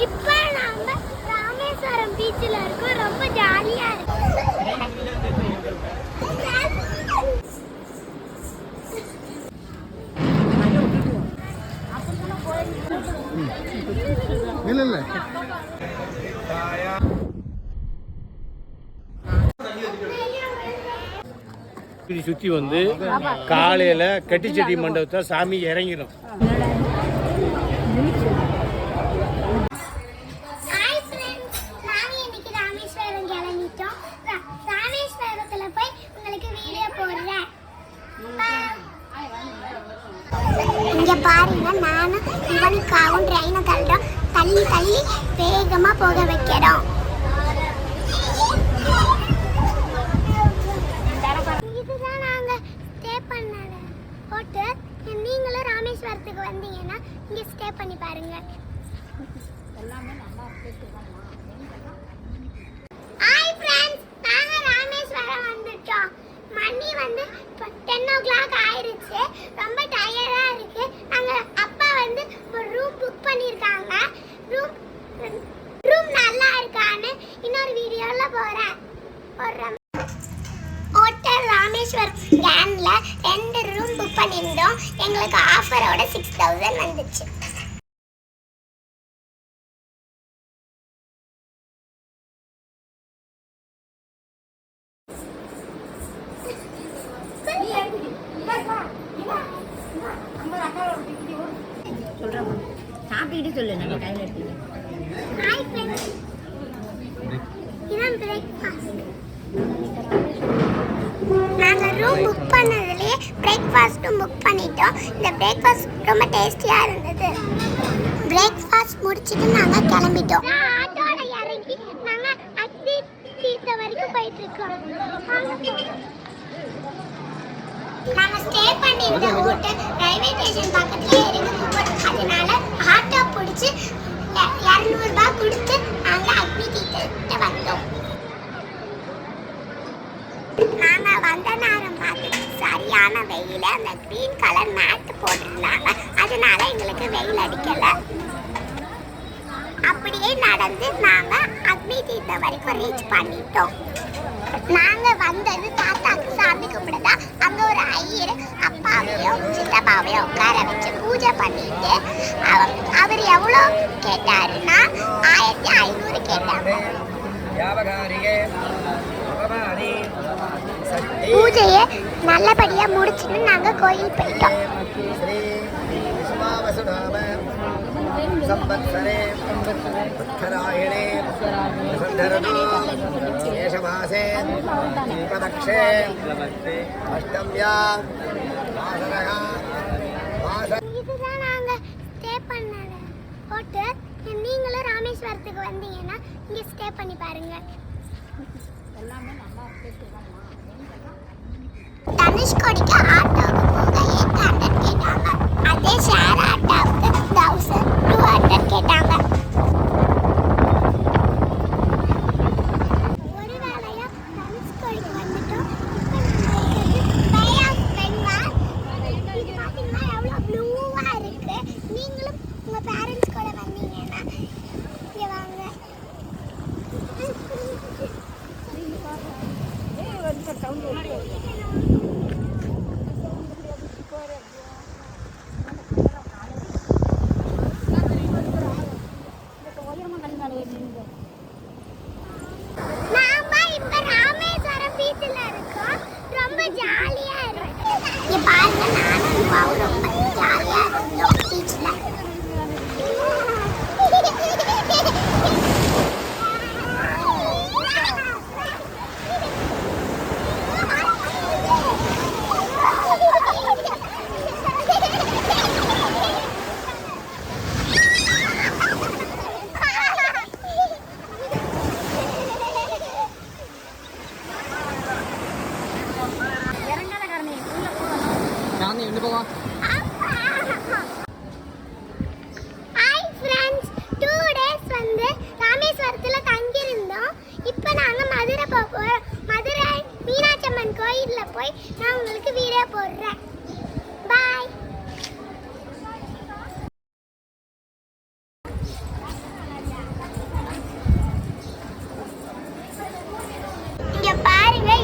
இப்போ நாம ராமேஸ்வரம் பீச்சில் இருக்கோம். ரொம்ப ஜாலியா இருக்கு. இல்ல இல்ல சுத்தி வந்து காலையில கட்டிச்செட்டி மண்டபத்தை சாமி இறங்கிடும். இங்க பாருங்க, நானும் இவனுக்காகவும் ட்ரெயினை தள்ளுறோம். தள்ளி தள்ளி வேகமா போக வைக்கிறோம். இதுதான் நாங்க ஸ்டே பண்ண ஹோட்டல். நீங்களும் ராமேஸ்வரத்துக்கு வந்தீங்கன்னா இங்க ஸ்டே பண்ணி பாருங்க. ஹாய் ஃப்ரெண்ட்ஸ், நாங்க ராமேஸ்வரம் வந்துட்டோம். மணி வந்து 10 o'clock ஆயிருச்சு. ரொம்ப டயர்டா இருக்கு. நாங்க அப்பா வந்து ஒரு ரூம் புக் பண்ணிருக்காங்க. ரூம் நல்லா இருக்கான்னு இன்னொரு வீடியோல போடுறேன். ஹோட்டல் ராமேஸ்வரம் கேன்ல 2 ரூம் புக் பண்ணியிருந்தோம். எங்களுக்கு ஆஃபரோட 6000 வந்துச்சு. சாப்பிட்டு சொல்லு, நம்ம கையில் எடுத்துக்கோ. ஹாய் ஃப்ரெண்ட்ஸ், இதான் பிரேக்ஃபாஸ்ட். நாங்கள் ரூம் புக் பண்ணதுலேயே பிரேக்ஃபாஸ்ட்டும் புக் பண்ணிட்டோம். இந்த பிரேக்ஃபாஸ்ட் ரொம்ப டேஸ்டியாக இருந்தது. பிரேக்ஃபாஸ்ட் முடிச்சுட்டு நாங்கள் கிளம்பிட்டோம். ஆட்டோட இறங்கி நாங்கள் அக்னி தீர்த்தம் வரைக்கும் போயிட்டு இருக்கோம். நாங்கள் ஸ்டே பண்ணியிருந்த ஹோட்டல் ரயில்வே ஸ்டேஷன் பக்கத்துலேயே இருக்கு. அதனால ஆட்டோ பிடிச்சி 200 ரூபாய் கொடுத்து நாங்கள் அக்னி தீர்த்தத்தை வந்தோம். நாங்கள் வந்த நேரம் பார்த்து சரியான வெயில். அந்த க்ரீன் கலர் மேட் போட்டிருந்தாங்க, அதனால எங்களுக்கு வெயில் அடிக்கலை. அப்படியே நடந்து நாங்கள் அக்னி தீர்த்தம் வரைக்கும் ரீச் பண்ணிட்டோம். நாங்கள் வந்தது தாத்தாக்கு சாமி கும்பிடுதா. அங்கே ஒரு ஐயர் அப்பாவையும் சித்தப்பாவையும் உட்கார வச்சு பூஜை பண்ணிட்டு அவர் எவ்வளோ கேட்டாருன்னா 1500 கேட்டாங்க. பூஜையை நல்லபடியாக முடிச்சுட்டு நாங்கள் கோயில் போயிட்டோம். संवत्सरे उत्तरायणे शेषमासे प्रदक्षे अष्टम्या இதுதான் நாங்க ஸ்டே பண்ண ஹோட்டல். நீங்களும் ராமேஸ்வரத்துக்கு வந்தீங்கன்னா இங்க ஸ்டே பண்ணி பாருங்க. தனுஷ்கோடிக்கு ஆட்டோவுக்கு போக 800 கேட்டாங்க. அதே ஷேர் ஆட்டோவுக்கு 1200 கேட்டாங்க. ஒரு வேளையா தனுஷ்கோடிக்கு வந்துட்டோம். Bay of Bengal. இது பார்த்தீங்கன்னா எவ்வளோ ப்ளூவா இருக்கு. நீங்களும் உங்க பேரண்ட்ஸ் கூட வந்தீங்கன்னா இங்க வாங்க.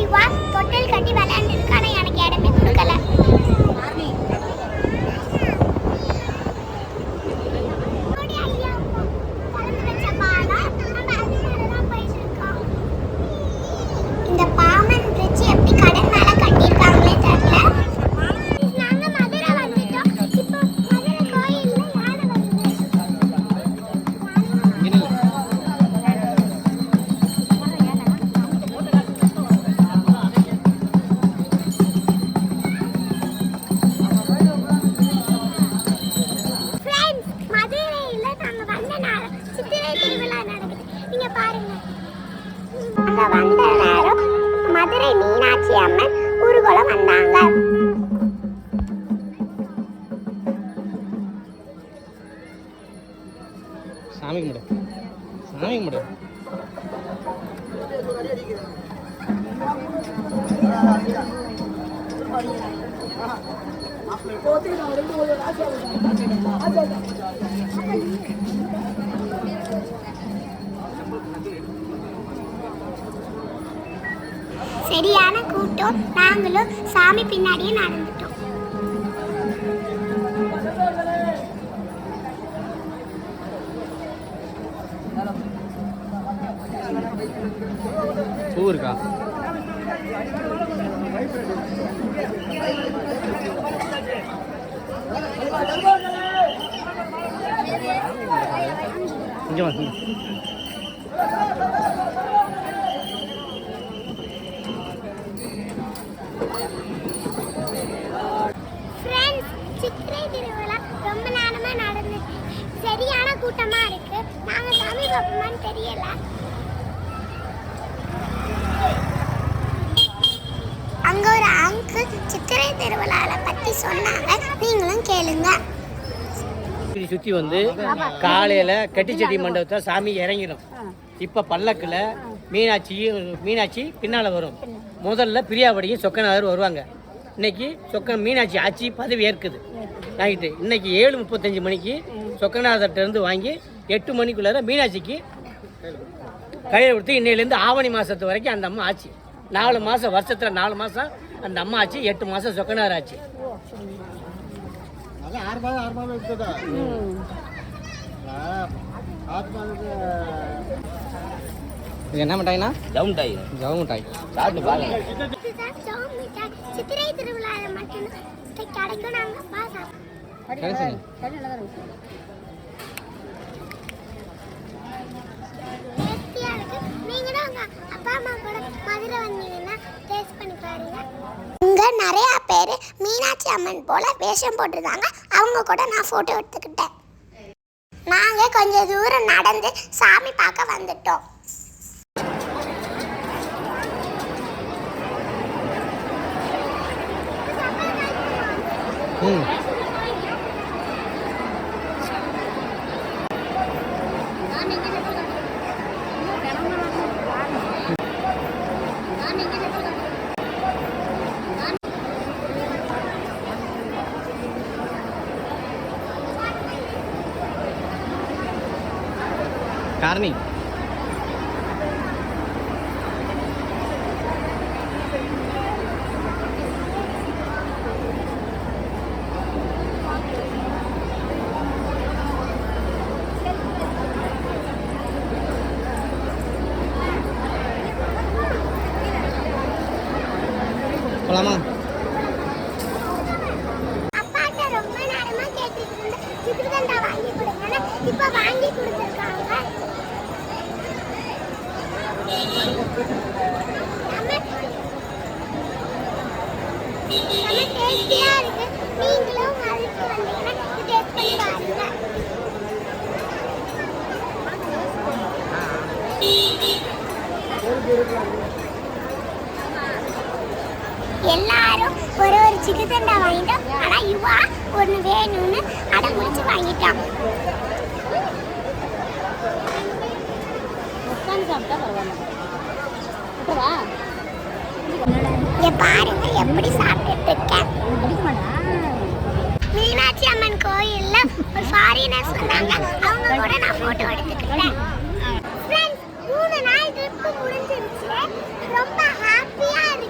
இவா தொட்டில் கட்டி விளையாண்டுருக்கு. ஆனா எனக்கு இடமே கொடுக்கல. இந்த பாமன் பிரிட்ஜ் எப்படி கடல் மேல கட்டியிருக்காங்களே தெரியல. நாங்க மதுரை வந்துட்டோம். இப்போ மதுரை கோயில்ல யானை வருது. ஃப்ரெண்ட்ஸ், மதுரையில நாங்க வந்த நேரம் சித்திரை திருவிழா நடக்குது. நீங்க பாருங்க. அங்க வந்த நேரம் மதுரை மீனாட்சி அம்மன் ஊர்வலம் வந்தாங்க. சாமி கும்பிடு, சாமி கும்பிடு. சரியான கூட்டம். நாங்களும் சாமி பின்னாடியே நடந்துட்டோம். பூ இருக்கா? இங்க வா. ஃப்ரெண்ட்ஸ், சித்திரை திருவிழா ரொம்ப நேரமா நடந்துச்சு. சரியான கூட்டமா இருக்கு. நாங்க சாமி பார்ப்போமான்னு தெரியல. அங்க ஒரு அங்கிள் சித்திரை திருவிழாவை பத்தி சொன்னாங்க. நீங்களும் கேளுங்க. சுத்தி வந்து காலையில கட்டிச்செட்டி மண்டபத்தை சாமி இறங்கிடும். இப்ப பல்லக்குல மீனாட்சி பின்னால வரும். முதல்ல பிரியாபடியும் சொக்கநாதர் வருவாங்க. இன்னைக்கு மீனாட்சி ஆட்சி பதவி ஏற்குது நைட்டு. இன்னைக்கு 7:35 மணிக்கு சொக்கநாதர்கிட்ட இருந்து வாங்கி 8 மணிக்குள்ளார மீனாட்சிக்கு கையில் கொடுத்து இன்னையிலேருந்து ஆவணி மாதத்து வரைக்கும் அந்த அம்மா ஆச்சு. 4 மாதம், வருஷத்தில் 4 மாதம் அந்த அம்மா ஆச்சு. 8 மாதம் சொக்கநாதர் ஆச்சு. என்ன மிட்டாய்னா? ஜவு மிட்டாய். ஜவு மிட்டாய் சாப்பிட்டு பாருங்க. சித்திரை திருவிழாவில் மட்டும் கிடைக்கும். நாங்கள் நீங்களும் உங்க அப்பா அம்மா கூட மதுரை வந்தீங்கன்னா டேஸ்ட் பண்ணி பாருங்க. இங்க நிறைய பேர் மீனாட்சி அம்மன் போல வேஷம் போட்டிருந்தாங்க. அவங்க கூட நான் போட்டோ எடுத்துக்கிட்டேன். நாங்க கொஞ்சம் தூரம் நடந்து சாமி பார்க்க வந்துட்டோம். காரணி போலாமா? அப்பாட்ட ரொம்ப நேரமா கேட்டுட்டு இருந்தேன், சித்ரகண்டா வாங்கி கொடுங்கன்னு. இப்ப வாங்கி கொடுத்துருக்காங்க. நம்ம டேஸ்டியா இருக்கு. நீங்களும் மதுரைக்கு வந்தீங்கன்னா டேஸ்ட் பண்ணி பாருங்க. எல்லாரும் ஒரு சிக்கன் வாங்கிட்டோம். ஆனா இவா ஒன்று வேணும்னு அதை முடிச்சு வாங்கிட்டான். பாருங்க எப்படி சாப்பிட்டு இருக்கேன். மீனாட்சி அம்மன் கோயில்ல ஒரு ஃபாரினர்ஸ் வந்தாங்க. அவங்க கூட நான் போட்டோ எடுத்துக்கிட்டேன். 3 நாள் ட்ரிப் முடிஞ்சிருச்சு. ரொம்ப ஹாப்பியா இருக்கு.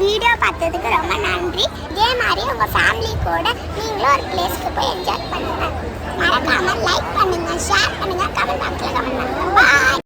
வீடியோ பார்த்ததுக்கு ரொம்ப நன்றி. இதே மாதிரி உங்க ஃபேமிலி கூட நீங்களும் ஒரு பிளேஸ்க்கு போய் என்ஜாய் பண்ணுங்க. மறக்காம லைக் பண்ணுங்க, ஷேர் பண்ணுங்க, கமெண்ட் பாக்ஸ்ல கமெண்ட் பண்ணுங்க. பாய்.